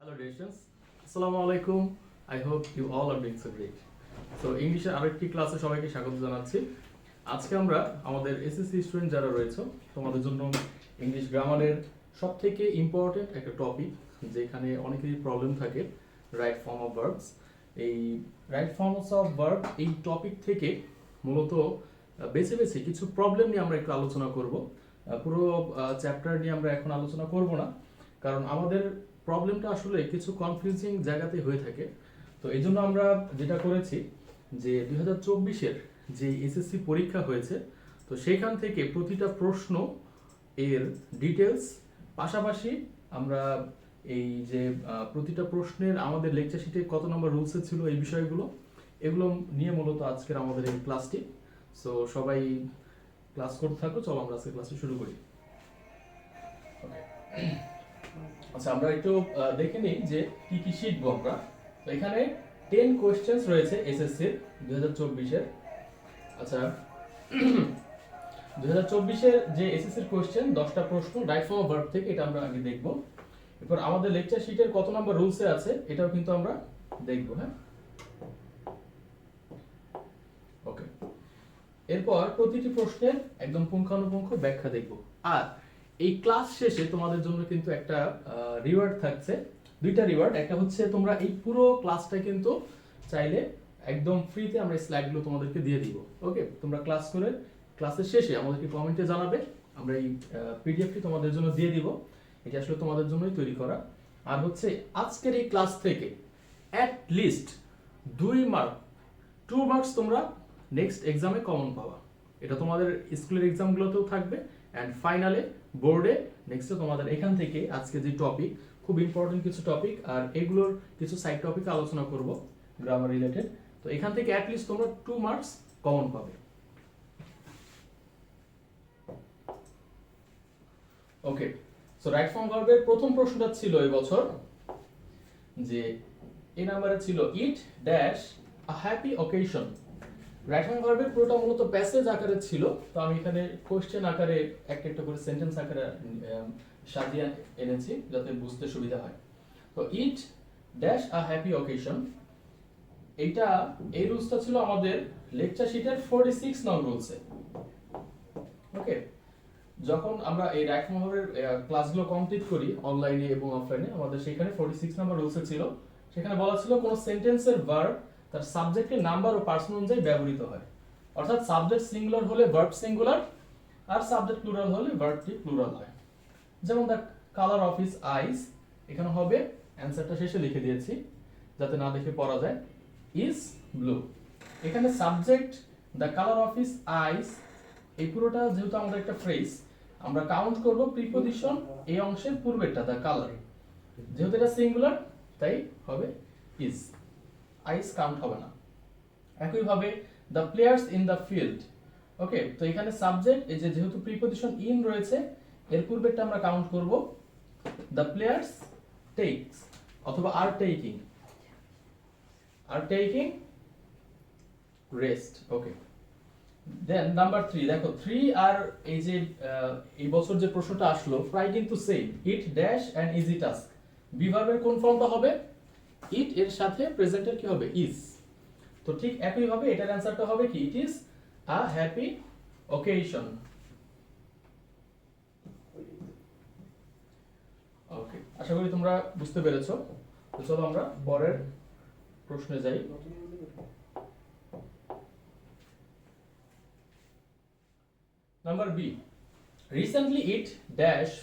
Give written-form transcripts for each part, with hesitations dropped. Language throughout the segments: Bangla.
Hello Ratians, Assalamu alaikum. I hope you all are doing so great. So ইংলিশের আরেকটি ক্লাসে সবাইকে স্বাগত জানাচ্ছি। আজকে আমরা আমাদের এসএসসি স্টুডেন্ট যারা রয়েছে তোমাদের জন্য ইংলিশ গ্রামারের সবথেকে ইম্পর্টেন্ট একটা টপিক, যেখানে অনেকেরই প্রবলেম থাকে, রাইট ফর্ম অফ ভার্বস। এই রাইট ফর্মস অফ ভার্ব এই টপিক থেকে মূলত বেছে বেছে কিছু প্রবলেম নিয়ে আমরা একটু আলোচনা করব। পুরো চ্যাপ্টার নিয়ে আমরা এখন আলোচনা করব না, কারণ আমাদের প্রবলেমটা আসলে কিছু কনফিউজিং জায়গাতে হয়ে থাকে। তো এই জন্য আমরা যেটা করেছি যে 2024-এর যে এসএসসি পরীক্ষা হয়েছে, তো সেখান থেকে প্রতিটা প্রশ্ন এর ডিটেলস, পাশাপাশি আমরা এই যে প্রতিটা প্রশ্নের আমাদের লেকচার শিটে কত নম্বর রুলসে ছিল এই বিষয়গুলো, এগুলো নিয়ে মূলত আজকের আমাদের এই ক্লাসটি। সো সবাই ক্লাস করতে থাকো, চলো আমরা আজকে ক্লাসটি শুরু করি। ওকে, আচ্ছা আমরা একটু দেখে নিই যে কি কি শিখবো আমরা। তো এখানে 10 কোয়েশ্চেন্স রয়েছে এসএসসির 2024-এর। আচ্ছা 2024-এর যে এসএসসির কোয়েশ্চেন 10টা প্রশ্ন রাইট ফর্ম অফ ভার্ব থেকে, এটা আমরা আগে দেখব। এরপর আমাদের লেকচার শিটের কত নাম্বার রুলসে আছে এটাও কিন্তু আমরা দেখব। হ্যাঁ, ওকে। এরপর প্রতিটি প্রশ্নের একদম পুঙ্খানুপুঙ্খ ব্যাখ্যা দেখব। আর এই ক্লাস শেষে তোমাদের জন্য কিন্তু একটা রিওয়ার্ড থাকছে, দুইটা রিওয়ার্ড। একটা হচ্ছে তোমরা এই পুরো ক্লাসটা কিন্তু চাইলে একদম ফ্রিতে আমরা স্লাইডগুলো তোমাদেরকে দিয়ে দিব। ওকে, তোমরা ক্লাস করে ক্লাসের শেষে আমাদেরকে কমেন্টে জানাবে, আমরা এই পিডিএফটি তোমাদের জন্য দিয়ে দিব। এটা আসলে তোমাদের জন্যই তৈরি করা। আর হচ্ছে আজকের এই ক্লাস থেকে অ্যাট লিস্ট 2 মার্কস তোমরা নেক্সট এক্সামে কমন পাবা। এটা তোমাদের স্কুলের এক্সামগুলোতেও থাকবে, অ্যান্ড ফাইনালে বোর্ডে নেক্সটে তোমাদের এখান থেকে আজকে যে টপিক, খুব ইম্পর্টেন্ট কিছু টপিক, আর এগুলোর কিছু সাইড টপিক আলোচনা করব গ্রামার রিলেটেড। তো এখান থেকে অ্যাট লিস্ট তোমরা 2 মার্কস কমন পাবে। ওকে, সো রাইট ফর্ম ভার্বের প্রথম প্রশ্নটা ছিল এই বছর যে এই নাম্বারে ছিল it dash a happy occasion. Right form ভার্বের পুরোটা মূলত প্যাসেজ আকারে ছিল, তো আমি এখানে কোশ্চেন আকারে একটা একটা করে সেন্টেন্স আকারে সাজিয়ে এনেছি যাতে বুঝতে সুবিধা হয়। তো it dash a happy occasion, এইটা এই রুলসটা ছিল আমাদের লেকচার শিটের 46 নং রুলসে। ওকে, যখন আমরা এই রাইট ফর্ম ভার্বের ক্লাসগুলো কমপ্লিট করি অনলাইনে এবং অফলাইনে, আমাদের সেখানে 46 নম্বর রুলসে ছিল, সেখানে বলা ছিল কোন সেন্টেন্সের ভার্ব তার সাবজেক্টের নাম্বার ও পার্সন অনুযায়ী ব্যবহৃত হয়। অর্থাৎ সাবজেক্ট সিঙ্গুলার হলে ভার্ব সিঙ্গুলার, আর সাবজেক্ট প্লুরাল হলে ভার্বটি প্লুরাল হয়। যেমন the colour of his eyes, এখানে হবে অ্যানসারটা শেষে লিখে দিয়েছি যাতে না দেখে পড়া যায়, ইজ ব্লু। এখানে subject the colour of his eyes, এই পুরোটা যেহেতু আমাদের একটা ফ্রেজ, আমরা কাউন্ট করব প্রিপজিশন এই অংশের পূর্বেরটা দ্য কালার, যেহেতু এটা সিঙ্গুলার তাই হবে ইজ, আইস কাউন্ট হবে না। একইভাবে the players in the field. Okay, তো এখানে সাবজেক্ট এই যে যেহেতু প্রিপজিশন ইন রয়েছে, এর পূর্বেরটা আমরা কাউন্ট করব দ্য প্লেয়ার্স টেকস অথবা আর taking rest. Okay, then number 3, দেখো 3 আর এই যে এই বছর যে প্রশ্নটা আসলো প্রায় কিন্তু same, it dash and easy task. Be ভার্বের কোন ফর্মটা হবে? ইট এর সাথে প্রেজেন্টের কি হবে? ইজ। তো ঠিক একই ভাবে এটার অ্যানসারটা হবে কি? It is a happy occasion. Okay, আশা করি তোমরা বুঝতে পেরেছো। তো চলো আমরা পরের প্রশ্নে যাই। Number B. Recently it dash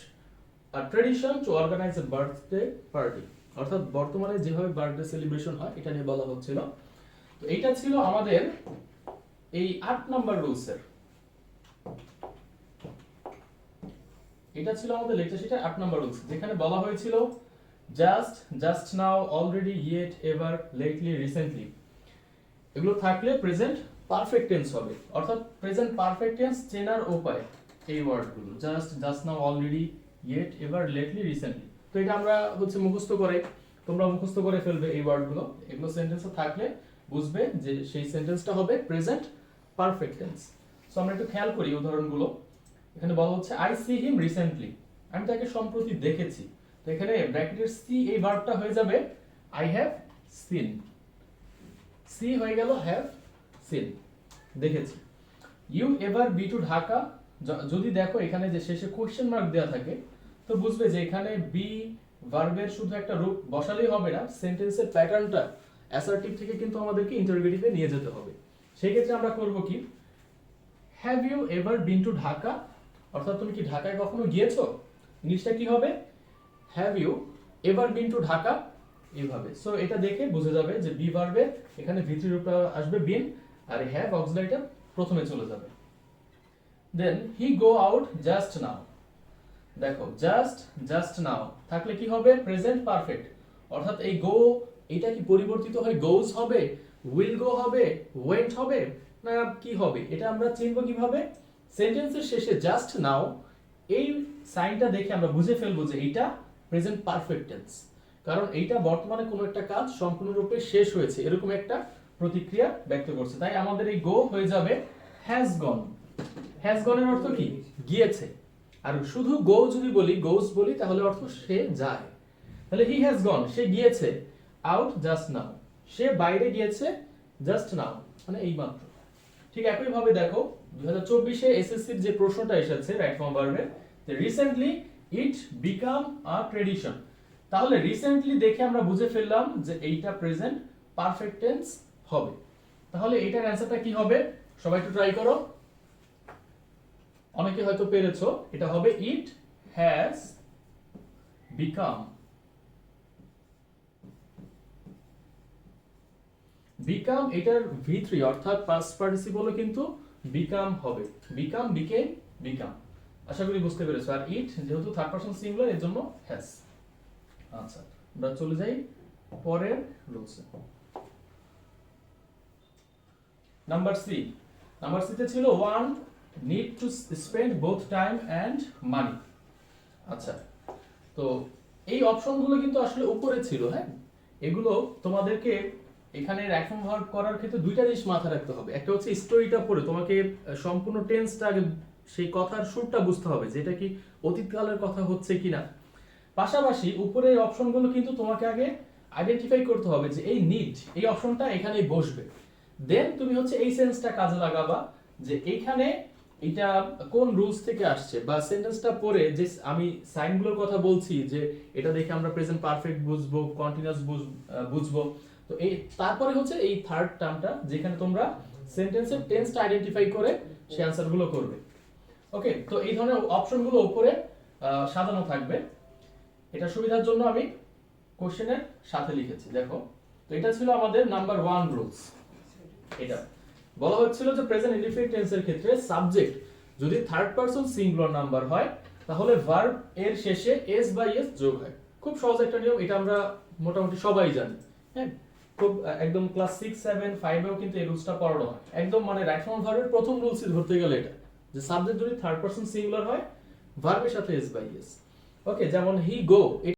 a tradition to organize a birthday party. অর্থাৎ বর্তমানে যেভাবে বার্থডে সেলিব্রেশন হয় এটা নিয়ে বলা হচ্ছিল। তো এইটা ছিল আমাদের এই 8 নাম্বার রুলসের, এটা ছিল আমাদের লেকচার শিটের 8 নাম্বার রুলস, যেখানে বলা হয়েছিল just now, already, yet, ever, lately, recently, এগুলো থাকলে প্রেজেন্ট পারফেক্ট টেন্স হবে। অর্থাৎ প্রেজেন্ট পারফেক্ট টেন্স চেনার উপায় এই ওয়ার্ডগুলো, just now, already, yet, ever, lately, recently. তো এটা আমরা হচ্ছে মুখস্থ করে, তোমরা মুখস্থ করে ফেলবে এই ওয়ার্ডগুলো, এগুলো সেন্টেন্সে থাকলে বুঝবে যে সেই সেন্টেন্সটা হবে প্রেজেন্ট পারফেক্ট টেন্স। সো আমরা একটু খেয়াল করি উদাহরণগুলো। এখানে বলা হচ্ছে আই সি হিম রিসেন্টলি, আমি তাকে সম্প্রতি দেখেছি। তো এখানে ব্র্যাকেটের সি এই ভার্বটা হয়ে যাবে আই হ্যাভ সিন। সি হয়ে গেল হ্যাভ সিন, দেখেছি। You ever be to Dhaka, যদি দেখো এখানে যে শেষে কোশ্চেন মার্ক দেওয়া থাকে তো বুঝবে যে এখানে বি ভার্বের শুধু একটা রূপ বসালেই হবে না, সেন্টেন্সের প্যাটার্নটা অ্যাসার্টিভ থেকে কিন্তু আমাদেরকে ইন্টারোগেটিভে নিয়ে যেতে হবে। সেই ক্ষেত্রে আমরা করব কি, have you ever been to Dhaka, অর্থাৎ তুমি কি ঢাকায় কখনো গিয়েছো, ইংলিশটা কি হবে have you ever been to Dhaka, এইভাবে। সো এটা দেখে বুঝে যাবে যে বি ভার্বে এখানে ভিতরি রূপটা আসবে বিন, আর হ্যাভ অক্সিলারিটা প্রথমে চলে যাবে। দেন হি গো আউট জাস্ট নাও, দেখো জাস্ট নাও থাকলে কি হবে প্রেজেন্ট পারফেক্ট, অর্থাৎ এই গো এটা কি পরিবর্তিত হয়ে গোজ হবে, উইল গো হবে, ওয়েন্ট হবে, না কি হবে, এটা আমরা চিনব কিভাবে, সেন্টেন্সের শেষে জাস্ট নাও এই সাইনটা দেখে আমরা বুঝে ফেলবো যে এটা প্রেজেন্ট পারফেক্ট টেন্স, কারণ এইটা বর্তমানে কোনো একটা কাজ সম্পূর্ণরূপে শেষ হয়েছে এরকম একটা প্রতিক্রিয়া ব্যক্ত করছে। তাই আমাদের এই গো হয়ে যাবে হ্যাজ গন। হ্যাজ গনের অর্থ কি গিয়েছে, আর শুধু গো যদি বলি গোজ বলি তাহলে অর্থ সে যায়। তাহলে হি হ্যাজ গন সে গিয়েছে, আউট জাস্ট নাও সে বাইরে গিয়েছে, জাস্ট নাও মানে এই মাত্র। ঠিক একই ভাবে দেখো 2024 এ এসএসসির যে প্রশ্নটা এসেছে রাইট ফর্ম ভার্বের, যে recently it become a tradition, তাহলে রিসেন্টলি দেখে আমরা বুঝে ফেললাম যে এইটা প্রেজেন্ট পারফেক্ট টেন্স হবে। তাহলে এটার অ্যানসারটা কি হবে, সবাই একটু ট্রাই করো, অনেকে হয়তো পেরেছো, এটা হবে ইট হ্যাজ বিকাম। বিকাম এটার V3 অর্থাৎ পাস্ট পার্টিসিপলও কিন্তু বিকাম হবে, বিকাম বিকেম বিকাম। আশা করি বুঝতে পেরেছো। আর ইট যেহেতু থার্ড পারসন সিঙ্গুলার এর জন্য হ্যাজ। আচ্ছা আমরা চলে যাই পরের রুলসে। নাম্বার সি, নাম্বার সি তে ছিল one need to spend both time and money. আচ্ছা তো এই অপশনগুলো কিন্তু আসলে উপরে ছিল, হ্যাঁ এগুলো তোমাদেরকে এখানে রাইট ফর্ম ভার্ব করার ক্ষেত্রে দুইটা জিনিস মাথায় রাখতে হবে। একটা হচ্ছে স্টোরিটা পড়ে তোমাকে সম্পূর্ণ টেন্সটা আগে সেই কথার সুরটা বুঝতে হবে যে এটা কি অতীতকালের কথা হচ্ছে কিনা, পাশাপাশি উপরে এই অপশনগুলো কিন্তু তোমাকে আগে আইডেন্টিফাই করতে হবে যে এই নিড এই অপশনটা এখানেই বসবে, দেন তুমি হচ্ছে এই সেন্সটা কাজে লাগাবা যে এইখানে এটা কোন রুলস থেকে আসছে, বা সেন্টেন্সটা পড়ে যে আমি সাইনগুলোর কথা বলছি যে এটা দেখে আমরা প্রেজেন্ট পারফেক্ট বুঝবো, কন্টিনিউয়াস বুঝবো, তো এই তারপরে হচ্ছে এই থার্ড টার্মটা যেখানে তোমরা সেন্টেন্সের টেন্সটা আইডেন্টিফাই করে সেই অ্যানসারগুলো করবে। ওকে, তো এই ধরনের অপশনগুলো উপরে সাজানো থাকবে, এটা সুবিধার জন্য আমি কোশ্চেনের সাথে লিখেছি। দেখো তো এটা ছিল আমাদের নাম্বার 1 রুলস। এটা বলা হচ্ছিল যে প্রেজেন্ট ইনডিফিনিট টেন্সের ক্ষেত্রে সাবজেক্ট যদি থার্ড পারসন সিঙ্গুলার নাম্বার হয় তাহলে ভার্ব এর শেষে এস বাই এস যোগ হয়। খুব সহজ একটা নিয়ম, এটা আমরা মোটামুটি সবাই জানি, হ্যাঁ খুব একদম ক্লাস 6 7 5 এও কিন্তু এই রুলসটা পড়ানো হয়, একদম মানে রাইট ফর্ম ভার্বের প্রথম রুলসই ধরতে গেলে এটা, যে সাবজেক্ট যদি থার্ড পারসন সিঙ্গুলার হয় ভার্বের সাথে এস বাই এস। ওকে, যেমন হি গো